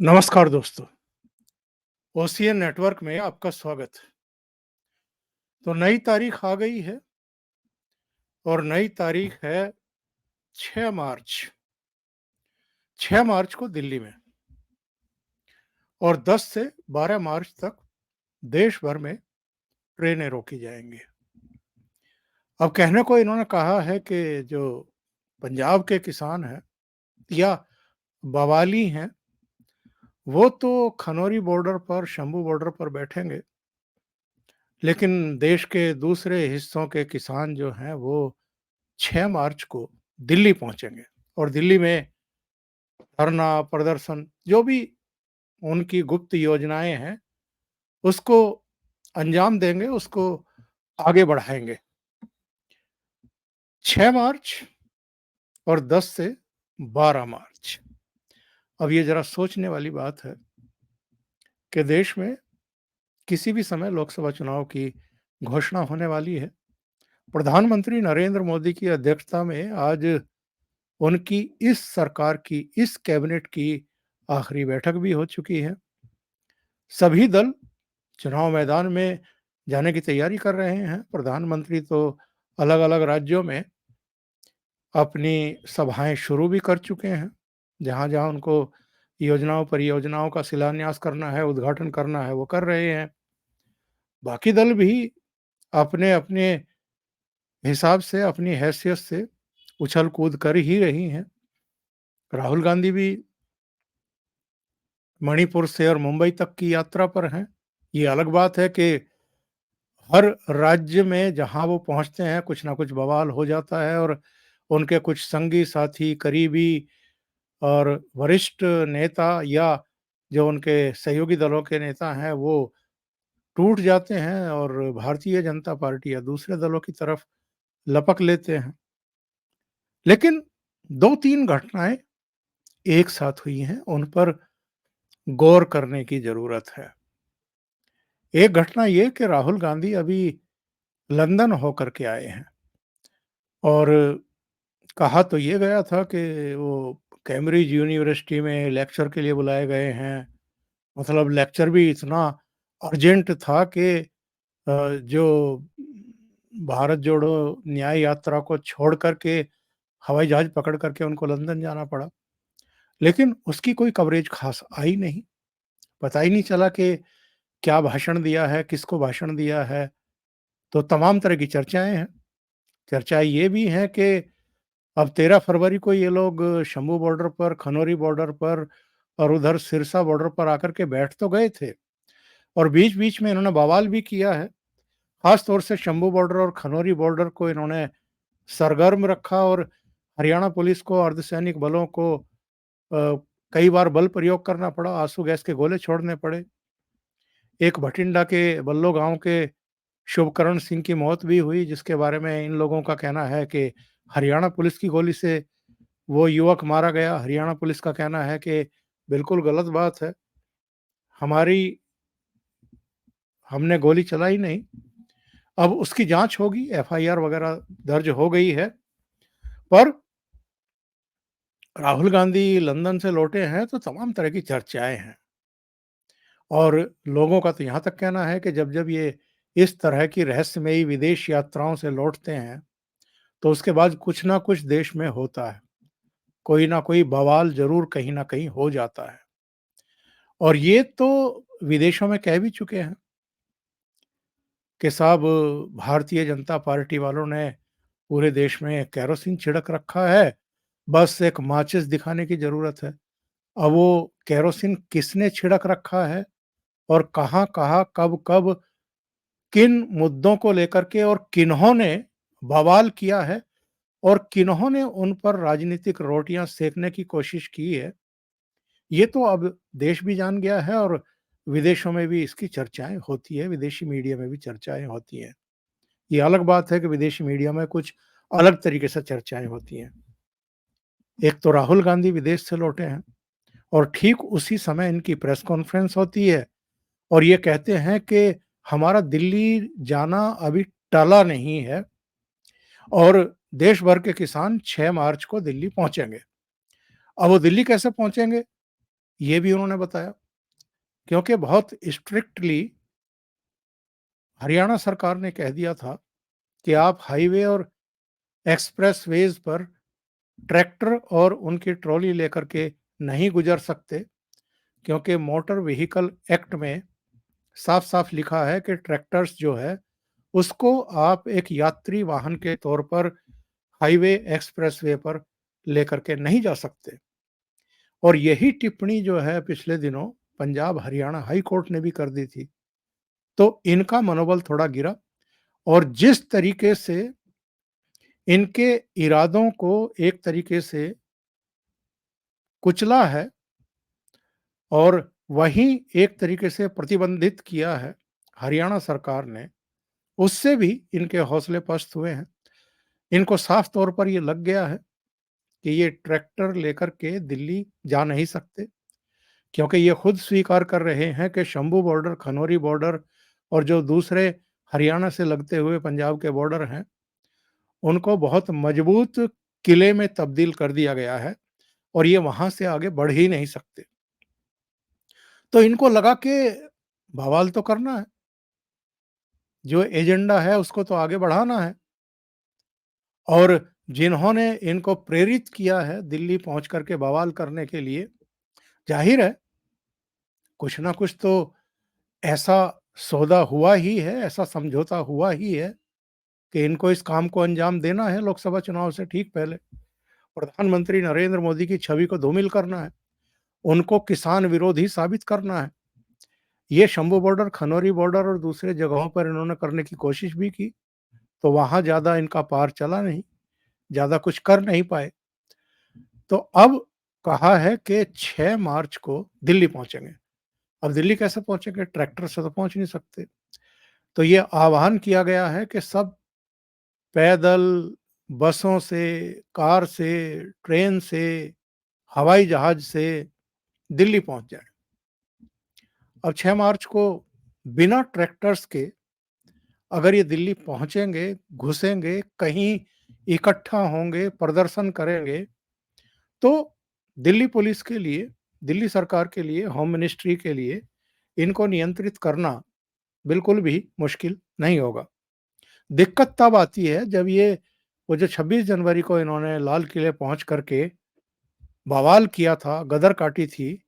नमस्कार दोस्तों, OCN network में आपका स्वागत है। तो नई तारीख आ गई है और नई तारीख है 6 मार्च। 6 मार्च को दिल्ली में और 10 से 12 मार्च तक देश भर में ट्रेनें रोकी जाएंगी। अब कहने को इन्होंने कहा है कि जो पंजाब के किसान हैं या बवाली हैं, वो तो खनौरी बॉर्डर पर, शंभू बॉर्डर पर बैठेंगे, लेकिन देश के दूसरे हिस्सों के किसान जो हैं वो 6 मार्च को दिल्ली पहुंचेंगे और दिल्ली में धरना, प्रदर्शन, जो भी उनकी गुप्त योजनाएं हैं, उसको अंजाम देंगे, उसको आगे बढ़ाएंगे। 6 मार्च और 10 से 12 मार्च। अब ये जरा सोचने वाली बात है कि देश में किसी भी समय लोकसभा चुनाव की घोषणा होने वाली है। प्रधानमंत्री नरेंद्र मोदी की अध्यक्षता में आज उनकी इस सरकार की, इस कैबिनेट की आखिरी बैठक भी हो चुकी है। सभी दल चुनाव मैदान में जाने की तैयारी कर रहे हैं। प्रधानमंत्री तो अलग-अलग राज्यों में अपनी सभाएं शुरू भी कर चुके हैं। जहाँ-जहाँ उनको योजनाओं, परियोजनाओं का शिलान्यास करना है, उद्घाटन करना है, वो कर रहे हैं। बाकी दल भी अपने-अपने हिसाब से, अपनी हैसियत से उछल-कूद कर ही रही हैं। राहुल गांधी भी मणिपुर से और मुंबई तक की यात्रा पर हैं। ये अलग बात है कि हर राज्य में जहाँ वो पहुँचते हैं, कुछ ना कुछ बवाल हो जाता है और उनके कुछ संगी साथी, करीबी और वरिष्ठ नेता या जो उनके सहयोगी दलों के नेता हैं, वो टूट जाते हैं और भारतीय जनता पार्टी या दूसरे दलों की तरफ लपक लेते हैं। लेकिन 2-3 घटनाएँ एक साथ हुई हैं, उन पर गौर करने की ज़रूरत है। एक घटना ये कि राहुल गांधी अभी लंदन होकर के आए हैं और कहा तो ये गया था कि वो कैम्ब्रिज यूनिवर्सिटी में लेक्चर के लिए बुलाए गए हैं। मतलब लेक्चर भी इतना अर्जेंट था कि जो भारत जोड़ो न्याय यात्रा को छोड़ कर के हवाई जहाज़ पकड़ कर के उनको लंदन जाना पड़ा। लेकिन उसकी कोई कवरेज ख़ास आई नहीं। पता ही नहीं चला कि क्या भाषण दिया है, किसको भाषण दिया है। तो तमाम तरह की चर्चाएँ हैं। चर्चाएँ ये भी हैं कि अब 13 फरवरी को ये लोग शंभू बॉर्डर पर, खनौरी बॉर्डर पर और उधर सिरसा बॉर्डर पर आकर के बैठ तो गए थे और बीच-बीच में इन्होंने बवाल भी किया है। ख़ास तौर से शंभू बॉर्डर और खनौरी बॉर्डर को इन्होंने सरगर्म रखा और हरियाणा पुलिस को, अर्धसैनिक बलों को कई बार बल प्रयोग करना पड़ा, आँसू गैस के गोले छोड़ने पड़े। एक भटिंडा के बल्लो गाँव के शुभकरण सिंह की मौत भी हुई, जिसके बारे में इन लोगों का कहना है कि हरियाणा पुलिस की गोली से वो युवक मारा गया। हरियाणा पुलिस का कहना है कि बिल्कुल गलत बात है, हमारी हमने गोली चलाई नहीं। अब उसकी जाँच होगी, एफआईआर वगैरह दर्ज हो गई है। पर राहुल गांधी लंदन से लौटे हैं तो तमाम तरह की चर्चाएँ हैं और लोगों का तो यहाँ तक कहना है कि जब-जब ये इस तरह की रहस्यमयी विदेश यात्राओं से लौटते हैं, तो उसके बाद कुछ ना कुछ देश में होता है। कोई ना कोई बवाल ज़रूर कहीं न कहीं हो जाता है और ये तो विदेशों में कह भी चुके हैं कि साहब भारतीय जनता पार्टी वालों ने पूरे देश में केरोसिन छिड़क रखा है, बस एक माचिस दिखाने की ज़रूरत है। अब वो केरोसिन किसने छिड़क रखा है और कहाँ-कहाँ, कब-कब, किन मुद्दों को लेकर के और किन्होंने बवाल किया है और किन्होंने उन पर राजनीतिक रोटियाँ सेकने की कोशिश की है, ये तो अब देश भी जान गया है और विदेशों में भी इसकी चर्चाएँ होती है, विदेशी मीडिया में भी चर्चाएँ होती हैं। ये अलग बात है कि विदेशी मीडिया में कुछ अलग तरीके से चर्चाएँ होती हैं। एक तो राहुल गांधी विदेश से लौटे हैं और ठीक उसी समय इनकी प्रेस कॉन्फ्रेंस होती है और ये कहते हैं कि हमारा दिल्ली जाना अभी टला नहीं है और देश भर के किसान 6 मार्च को दिल्ली पहुँचेंगे। अब वो दिल्ली कैसे पहुँचेंगे? ये भी उन्होंने बताया, क्योंकि बहुत स्ट्रिक्टली हरियाणा सरकार ने कह दिया था कि आप हाईवे और एक्सप्रेसवेज़ पर ट्रैक्टर और उनकी ट्रॉली लेकर के नहीं गुज़र सकते, क्योंकि मोटर व्हीकल एक्ट में साफ-साफ लिखा है कि ट्रैक्टर्स जो है, उसको आप एक यात्री वाहन के तौर पर हाईवे, एक्सप्रेसवे पर लेकर के नहीं जा सकते। और यही टिप्पणी जो है पिछले दिनों पंजाब हरियाणा हाई कोर्ट ने भी कर दी थी। तो इनका मनोबल थोड़ा गिरा और जिस तरीके से इनके इरादों को एक तरीके से कुचला है और वहीं एक तरीके से प्रतिबंधित किया है हरियाणा सरकार ने, उससे भी इनके हौसले पस्त हुए हैं। इनको साफ तौर पर ये लग गया है कि ये ट्रैक्टर लेकर के दिल्ली जा नहीं सकते, क्योंकि ये खुद स्वीकार कर रहे हैं कि शंभू बॉर्डर, खनौरी बॉर्डर और जो दूसरे हरियाणा से लगते हुए पंजाब के बॉर्डर हैं, उनको बहुत मजबूत किले में तब्दील कर दिया गया है और ये वहाँ से आगे बढ़ ही नहीं सकते। तो इनको लगा कि बवाल तो करना है, जो एजेंडा है उसको तो आगे बढ़ाना है। और जिन्होंने इनको प्रेरित किया है दिल्ली पहुँच कर के बवाल करने के लिए, ज़ाहिर है कुछ ना कुछ तो ऐसा सौदा हुआ ही है, ऐसा समझौता हुआ ही है कि इनको इस काम को अंजाम देना है लोकसभा चुनाव से ठीक पहले। प्रधानमंत्री नरेंद्र मोदी की छवि को धूमिल करना है, उनको किसान विरोधी साबित करना है। ये शंभू बॉर्डर, खनौरी बॉर्डर और दूसरे जगहों पर इन्होंने करने की कोशिश भी की, तो वहाँ ज़्यादा इनका पार चला नहीं, ज़्यादा कुछ कर नहीं पाए। तो अब कहा है कि 6 मार्च को दिल्ली पहुँचेंगे। अब दिल्ली कैसे पहुँचेंगे? ट्रैक्टर से तो पहुँच नहीं सकते। तो ये आह्वान किया गया है कि सब पैदल, बसों से, कार से, ट्रेन से, हवाई जहाज़ से दिल्ली पहुँच जाएँ। अब 6 मार्च को बिना ट्रैक्टर्स के अगर ये दिल्ली पहुँचेंगे, घुसेंगे, कहीं इकट्ठा होंगे, प्रदर्शन करेंगे, तो दिल्ली पुलिस के लिए, दिल्ली सरकार के लिए, होम मिनिस्ट्री के लिए इनको नियंत्रित करना बिल्कुल भी मुश्किल नहीं होगा। दिक्कत तब आती है जब ये वो जो 26 जनवरी को इन्होंने लाल किले पहुँच कर के बवाल किया था, गदर काटी थी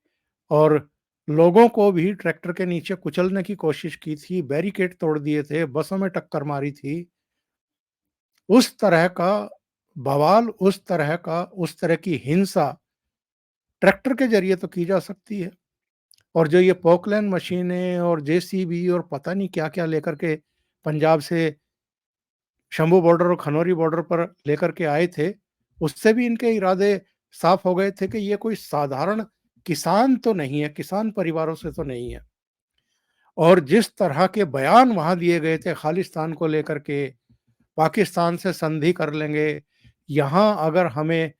और लोगों को भी ट्रैक्टर के नीचे कुचलने की कोशिश की थी, बैरिकेड तोड़ दिए थे, बसों में टक्कर मारी थी। उस तरह का बवाल, उस तरह की हिंसा ट्रैक्टर के ज़रिए तो की जा सकती है और जो ये पोकलैंड मशीनें और जेसीबी और पता नहीं क्या-क्या लेकर के पंजाब से शंभू बॉर्डर और खनौरी बॉर्डर पर लेकर के आए थे, उससे भी इनके इरादे साफ हो गए थे कि ये कोई साधारण किसान तो नहीं है, किसान परिवारों से तो नहीं है। और जिस तरह के बयान वहाँ दिए गए थे खालिस्तान को लेकर के, पाकिस्तान से संधि कर लेंगे, यहाँ अगर हमें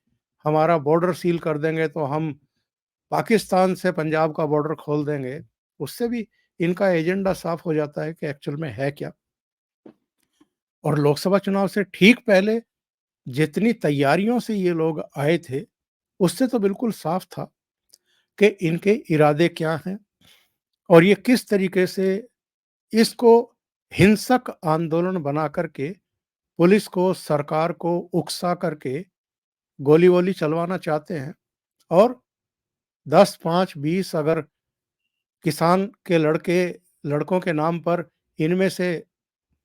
हमारा बॉर्डर सील कर देंगे तो हम पाकिस्तान से पंजाब का बॉर्डर खोल देंगे, उससे भी इनका एजेंडा साफ हो जाता है कि एक्चुअल में है क्या। और लोकसभा चुनाव से ठीक पहले जितनी तैयारियों से ये लोग आए थे, उससे तो बिल्कुल साफ था कि इनके इरादे क्या हैं और ये किस तरीके से इसको हिंसक आंदोलन बना करके पुलिस को, सरकार को उकसा करके गोली-वोली चलवाना चाहते हैं और 10, 5, 20 अगर किसान के लड़कों के नाम पर इनमें से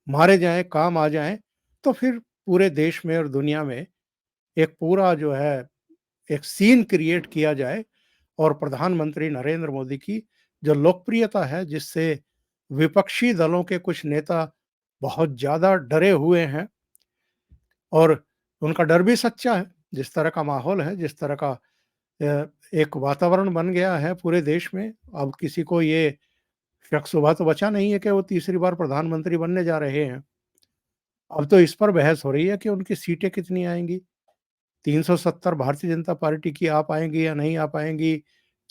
मारे जाएँ, काम आ जाएँ, तो फिर पूरे देश में और दुनिया में एक पूरा जो है एक सीन क्रिएट किया जाए और प्रधानमंत्री नरेंद्र मोदी की जो लोकप्रियता है, जिससे विपक्षी दलों के कुछ नेता बहुत ज़्यादा डरे हुए हैं और उनका डर भी सच्चा है। जिस तरह का माहौल है, जिस तरह का एक वातावरण बन गया है पूरे देश में, अब किसी को ये शक शुबा तो बचा नहीं है कि वो तीसरी बार प्रधानमंत्री बनने जा रहे हैं। अब तो इस पर बहस हो रही है कि उनकी सीटें कितनी आएँगी? 370 भारतीय जनता पार्टी की आ पाएँगी या नहीं आ पाएँगी?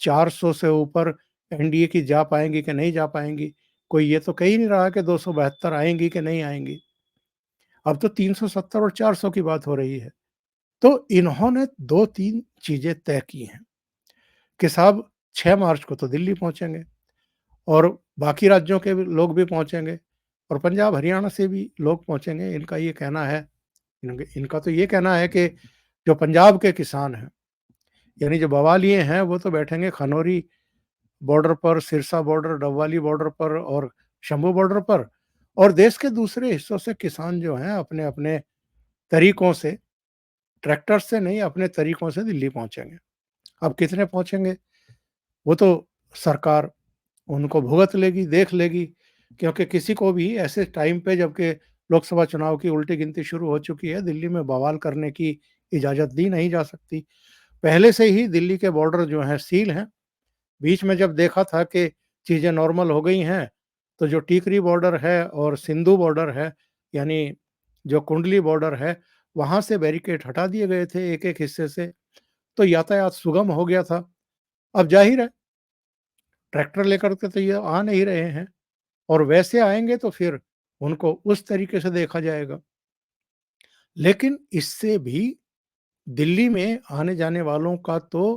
400 से ऊपर एनडीए की जा पाएँगी कि नहीं जा पाएँगी? कोई ये तो कह ही नहीं रहा कि 272 आएँगी कि नहीं आएँगी। अब तो 370 और 400 की बात हो रही है। तो इन्होंने 2-3 चीज़ें तय की हैं कि साहब 6 मार्च को तो दिल्ली पहुँचेंगे और बाकी राज्यों के भी लोग भी पहुँचेंगे और पंजाब, हरियाणा से भी लोग पहुँचेंगे। इनका ये कहना है इनका तो ये कहना है कि जो पंजाब के किसान हैं, यानी जो बवालिए हैं, वो तो बैठेंगे खनौरी बॉर्डर पर, सिरसा बॉर्डर, डबवाली बॉर्डर पर और शंभू बॉर्डर पर और देश के दूसरे हिस्सों से किसान जो हैं अपने-अपने तरीकों से, ट्रैक्टर से नहीं अपने तरीकों से दिल्ली पहुँचेंगे। अब कितने पहुँचेंगे, वो तो सरकार उनको भुगत लेगी, देख लेगी क्योंकि किसी को भी ऐसे टाइम पे जबकि लोकसभा चुनाव की उल्टी गिनती शुरू हो चुकी है, दिल्ली में बवाल करने की इजाज़त दी नहीं जा सकती। पहले से ही दिल्ली के बॉर्डर जो हैं सील हैं। बीच में जब देखा था कि चीज़ें नॉर्मल हो गई हैं, तो जो टीकरी बॉर्डर है और सिंधु बॉर्डर है, यानी जो कुंडली बॉर्डर है, वहाँ से बैरिकेड हटा दिए गए थे एक-एक हिस्से से, तो यातायात सुगम हो गया था। अब ज़ाहिर है, ट्रैक्टर लेकर के तो ये आ नहीं रहे हैं और वैसे आएँगे तो फिर उनको उस तरीके से देखा जाएगा। लेकिन इससे भी दिल्ली में आने-जाने वालों का तो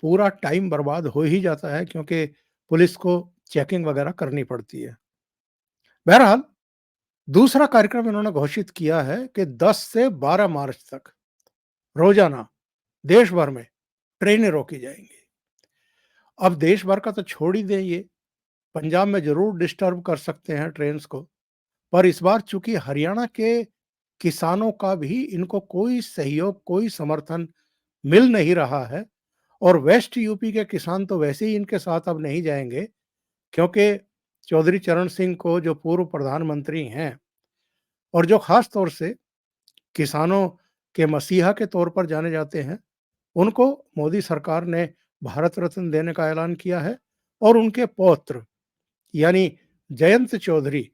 पूरा टाइम बर्बाद हो ही जाता है क्योंकि पुलिस को चेकिंग वगैरह करनी पड़ती है। बहरहाल दूसरा कार्यक्रम इन्होंने घोषित किया है कि 10 से 12 मार्च तक रोजाना देश भर में ट्रेनें रोकी जाएँगी। अब देश भर का तो छोड़ ही दें ये, पंजाब में ज़रूर डिस्टर्ब कर सकते हैं ट्रेन्स को, पर इस बार चूँकि हरियाणा के किसानों का भी इनको कोई सहयोग, कोई समर्थन मिल नहीं रहा है और वेस्ट यूपी के किसान तो वैसे ही इनके साथ अब नहीं जाएँगे क्योंकि चौधरी चरण सिंह को जो पूर्व प्रधानमंत्री हैं और जो ख़ास तौर से किसानों के मसीहा के तौर पर जाने जाते हैं, उनको मोदी सरकार ने भारत रत्न देने का ऐलान किया है और उनके पौत्र यानी जयंत चौधरी,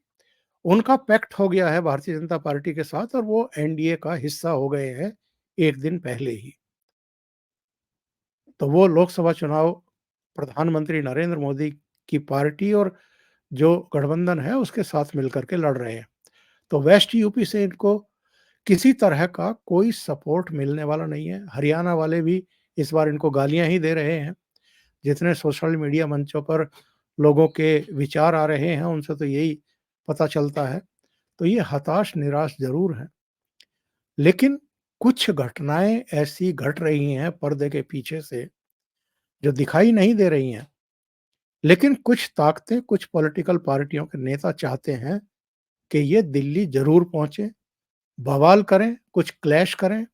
उनका पैक्ट हो गया है भारतीय जनता पार्टी के साथ और वो एनडीए का हिस्सा हो गए हैं 1 दिन पहले ही। तो वो लोकसभा चुनाव प्रधानमंत्री नरेंद्र मोदी की पार्टी और जो गठबंधन है उसके साथ मिलकर के लड़ रहे हैं। तो वेस्ट यूपी से इनको किसी तरह का कोई सपोर्ट मिलने वाला नहीं है। हरियाणा वाले भी इस बार इनको गालियाँ ही दे रहे हैं। जितने सोशल मीडिया मंचों पर लोगों के विचार आ रहे हैं, उनसे तो यही पता चलता है। तो ये हताश, निराश ज़रूर हैं। लेकिन कुछ घटनाएँ ऐसी घट रही हैं पर्दे के पीछे से, जो दिखाई नहीं दे रही हैं। लेकिन कुछ ताकतें, कुछ पॉलिटिकल पार्टियों के नेता चाहते हैं कि ये दिल्ली ज़रूर पहुँचे, बवाल करें, कुछ क्लैश करें,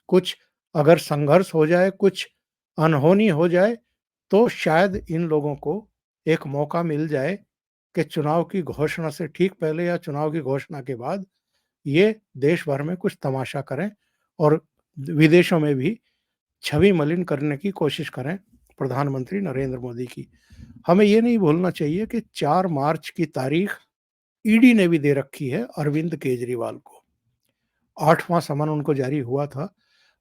कुछ अगर संघर्ष हो जाए, कुछ अनहोनी हो जाए, तो शायद इन लोगों को एक मौका मिल जाए कि चुनाव की घोषणा से ठीक पहले या चुनाव की घोषणा के बाद ये देश भर में कुछ तमाशा करें और विदेशों में भी छवि मलिन करने की कोशिश करें प्रधानमंत्री नरेंद्र मोदी की। हमें ये नहीं भूलना चाहिए कि 4 मार्च की तारीख ईडी ने भी दे रखी है अरविंद केजरीवाल को। 8वां समन उनको जारी हुआ था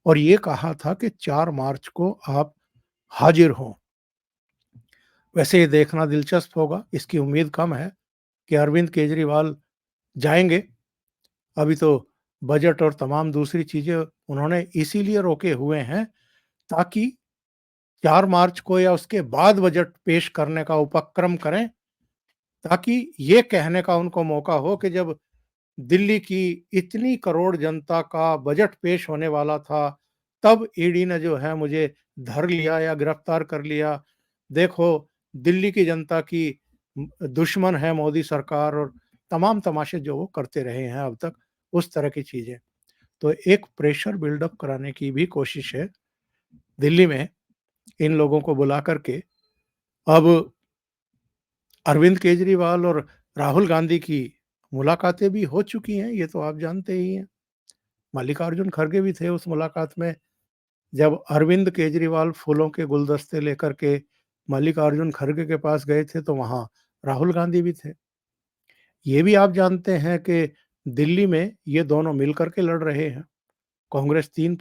और ये कहा था कि 4 मार्च को आप हाज़िर हों। वैसे ये देखना दिलचस्प होगा, इसकी उम्मीद कम है कि अरविंद केजरीवाल जाएँगे। अभी तो बजट और तमाम दूसरी चीज़ें उन्होंने इसीलिए रोके हुए हैं ताकि 4 मार्च को या उसके बाद बजट पेश करने का उपक्रम करें, ताकि ये कहने का उनको मौका हो कि जब दिल्ली की इतनी करोड़ जनता का बजट पेश होने वाला था, तब ईडी ने जो है मुझे धर लिया या गिरफ्तार कर लिया। देखो, दिल्ली की जनता की दुश्मन है मोदी सरकार और तमाम तमाशे जो वो करते रहे हैं अब तक, उस तरह की चीज़ें। तो एक प्रेशर बिल्डअप कराने की भी कोशिश है दिल्ली में इन लोगों को बुला कर के। अब अरविंद केजरीवाल और राहुल गांधी की मुलाकातें भी हो चुकी हैं, ये तो आप जानते ही हैं। मल्लिकार्जुन खड़गे भी थे उस मुलाकात में, जब अरविंद केजरीवाल फूलों के गुलदस्ते लेकर के मल्लिकार्जुन खड़गे के पास गए थे, तो वहाँ राहुल गांधी भी थे। ये भी आप जानते हैं कि दिल्ली में ये दोनों मिल कर के लड़ रहे हैं। कांग्रेस 3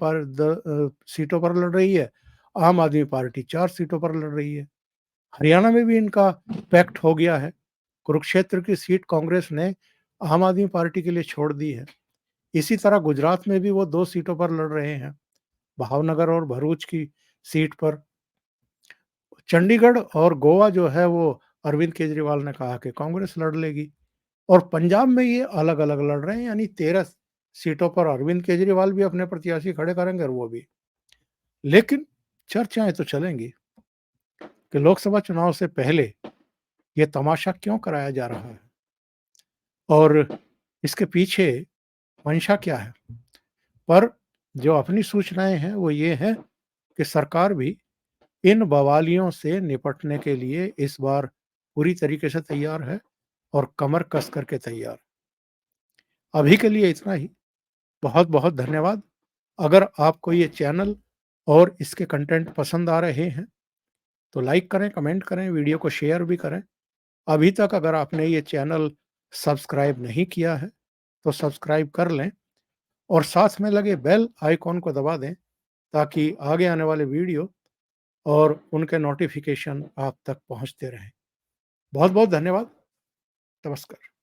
सीटों पर लड़ रही है, आम आदमी पार्टी 4 सीटों पर लड़ रही है। हरियाणा में भी इनका पैक्ट हो गया है। कुरुक्षेत्र की सीट कांग्रेस ने आम आदमी पार्टी के लिए छोड़ दी है। इसी तरह गुजरात में भी वो 2 सीटों पर लड़ रहे हैं, भावनगर और भरूच की सीट पर। चंडीगढ़ और गोवा जो है वो अरविंद केजरीवाल ने कहा कि कांग्रेस लड़ लेगी और पंजाब में ये अलग-अलग लड़ रहे हैं, यानी 13 सीटों पर अरविंद केजरीवाल भी अपने प्रत्याशी खड़े करेंगे और वो भी। लेकिन चर्चाएँ तो चलेंगी कि लोकसभा चुनाव से पहले ये तमाशा क्यों कराया जा रहा है और इसके पीछे मंशा क्या है? पर जो अपनी सूचनाएँ हैं वो ये हैं कि सरकार भी इन बवालियों से निपटने के लिए इस बार पूरी तरीके से तैयार है और कमर कस करके तैयार। अभी के लिए इतना ही। बहुत-बहुत धन्यवाद। अगर आपको ये चैनल और इसके कंटेंट पसंद आ रहे हैं, तो लाइक करें, कमेंट करें, वीडियो को शेयर भी करें। अभी तक अगर आपने ये चैनल सब्सक्राइब नहीं किया है, तो सब्सक्राइब कर लें और साथ में लगे बेल आइकॉन को दबा दें, ताकि आगे आने वाले वीडियो और उनके नोटिफ़िकेशन आप तक पहुँचते रहें। बहुत-बहुत धन्यवाद। नमस्कार।